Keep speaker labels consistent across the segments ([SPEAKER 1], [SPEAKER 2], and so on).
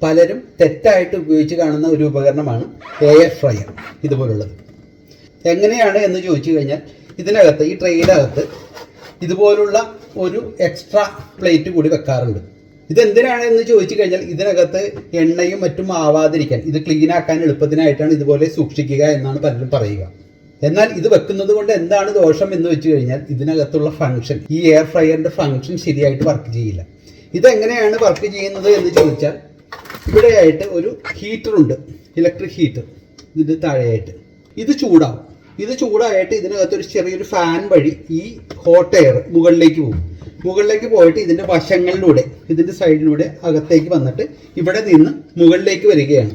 [SPEAKER 1] പലരും തെറ്റായിട്ട് ഉപയോഗിച്ച് കാണുന്ന ഒരു ഉപകരണമാണ് എയർ ഫ്രയർ ഇതുപോലുള്ളത്. എങ്ങനെയാണ് എന്ന് ചോദിച്ചു കഴിഞ്ഞാൽ, ഇതിനകത്ത് ഈ ട്രെയുടെ അകത്ത് ഇതുപോലുള്ള ഒരു എക്സ്ട്രാ പ്ലേറ്റ് കൂടി വെക്കാറുണ്ട്. ഇതെന്തിനാണ് എന്ന് ചോദിച്ചു കഴിഞ്ഞാൽ, ഇതിനകത്ത് എണ്ണയും മറ്റും ആവാതിരിക്കാൻ, ഇത് ക്ലീൻ ആക്കാൻ എളുപ്പത്തിനായിട്ടാണ് ഇതുപോലെ സൂക്ഷിക്കുക എന്നാണ് പലരും പറയുക. എന്നാൽ ഇത് വെക്കുന്നത് കൊണ്ട് എന്താണ് ദോഷം എന്ന് വെച്ച് കഴിഞ്ഞാൽ, ഇതിനകത്തുള്ള ഫംഗ്ഷൻ, ഈ എയർ ഫ്രയറിന്റെ ഫംഗ്ഷൻ ശരിയായിട്ട് വർക്ക് ചെയ്യില്ല. ഇതെങ്ങനെയാണ് വർക്ക് ചെയ്യുന്നത് എന്ന് ചോദിച്ചാൽ, ഇവിടെയായിട്ട് ഒരു ഹീറ്റർ ഉണ്ട്, ഇലക്ട്രിക് ഹീറ്റർ. ഇതിൻ്റെ താഴെയായിട്ട് ഇത് ചൂടാവും. ഇത് ചൂടായിട്ട് ഇതിനകത്തൊരു ചെറിയൊരു ഫാൻ വഴി ഈ ഹോട്ട് എയർ മുകളിലേക്ക് പോകും. മുകളിലേക്ക് പോയിട്ട് ഇതിൻ്റെ വശങ്ങളിലൂടെ, ഇതിൻ്റെ സൈഡിലൂടെ അകത്തേക്ക് വന്നിട്ട് ഇവിടെ നിന്ന് മുകളിലേക്ക് വരികയാണ്.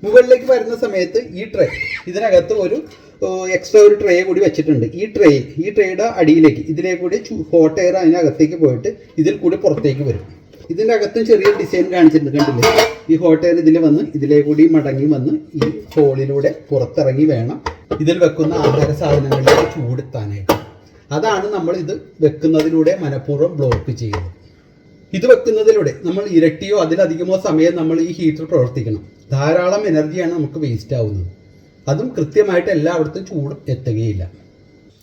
[SPEAKER 1] മുകളിലേക്ക് വരുന്ന സമയത്ത് ഈ ട്രേ, ഇതിനകത്ത് ഒരു എക്സ്ട്രാ ഒരു ട്രേ കൂടി വെച്ചിട്ടുണ്ട്. ഈ ട്രേയുടെ അടിയിലേക്ക്, ഇതിലേക്ക് കൂടി ഹോട്ട് എയർ അതിനകത്തേക്ക് പോയിട്ട് ഇതിൽ കൂടി പുറത്തേക്ക് വരും. ഇതിൻ്റെ അകത്തും ചെറിയ ഡിസൈൻ കാണിച്ചിട്ടുണ്ട്, കണ്ടില്ലേ? ഈ ഹോട്ട് എയർ ഇതിൽ വന്ന് ഇതിലേ കൂടി മടങ്ങി വന്ന് ഈ ഹോളിലൂടെ പുറത്തിറങ്ങി വേണം ഇതിൽ വെക്കുന്ന ആഹാര സാധനങ്ങളിലേക്ക് ചൂടെത്താനായിട്ട്. അതാണ് നമ്മൾ ഇത് വെക്കുന്നതിലൂടെ മനഃപൂർവ്വം ബ്ലോക്ക് ചെയ്യുന്നത്. ഇത് വെക്കുന്നതിലൂടെ നമ്മൾ ഇരട്ടിയോ അതിലധികമോ സമയം നമ്മൾ ഈ ഹീറ്റർ പ്രവർത്തിക്കണം. ധാരാളം എനർജിയാണ് നമുക്ക് വേസ്റ്റ് ആവുന്നത്. അതും കൃത്യമായിട്ട് എല്ലായിടത്തും ചൂട് എത്തുകയില്ല.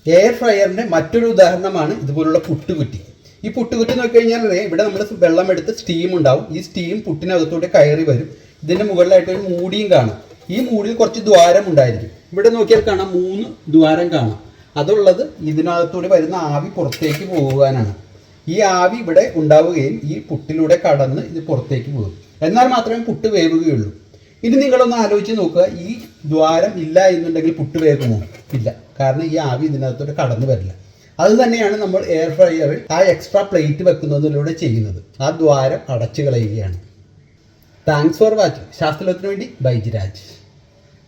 [SPEAKER 1] എയർ ഫ്രയറിൻ്റെ മറ്റൊരു ഉദാഹരണമാണ് ഇതുപോലുള്ള പുട്ടുകുറ്റി. ഈ പുട്ടുകുറ്റി നോക്കി കഴിഞ്ഞാൽ ഇവിടെ നമ്മൾ വെള്ളം എടുത്ത് സ്റ്റീം ഉണ്ടാവും. ഈ സ്റ്റീം പുട്ടിനകത്തൂടെ കയറി വരും. ഇതിൻ്റെ മുകളിലായിട്ട് ഒരു മൂടിയും കാണാം. ഈ മൂടിയിൽ കുറച്ച് ദ്വാരം ഉണ്ടായിരിക്കും. ഇവിടെ നോക്കിയാൽ കാണാം 3 ദ്വാരം കാണാം. അതുള്ളത് ഇതിനകത്തൂടെ വരുന്ന ആവി പുറത്തേക്ക് പോകാനാണ്. ഈ ആവി ഇവിടെ ഉണ്ടാവുകയും ഈ പുട്ടിലൂടെ കടന്ന് ഇത് പുറത്തേക്ക് പോകും. എന്നാൽ മാത്രമേ പുട്ട് വേവുകയുള്ളൂ. ഇനി നിങ്ങളൊന്ന് ആലോചിച്ച് നോക്കുക, ഈ ദ്വാരം ഇല്ല എന്നുണ്ടെങ്കിൽ പുട്ട് വേകുമോ? ഇല്ല. കാരണം ഈ ആവി ഇതിനകത്തോട്ട് കടന്നു വരില്ല. അത് തന്നെയാണ് നമ്മൾ എയർ ഫ്രയറിൽ ആ എക്സ്ട്രാ പ്ലേറ്റ് വെക്കുന്നതിലൂടെ ചെയ്യുന്നത്. ആ ദ്വാരം അടച്ചു കളയുകയാണ്. Thanks for watching. ശാസ്ത്രലോകത്തിന് വേണ്ടി ബൈജിരാജ്.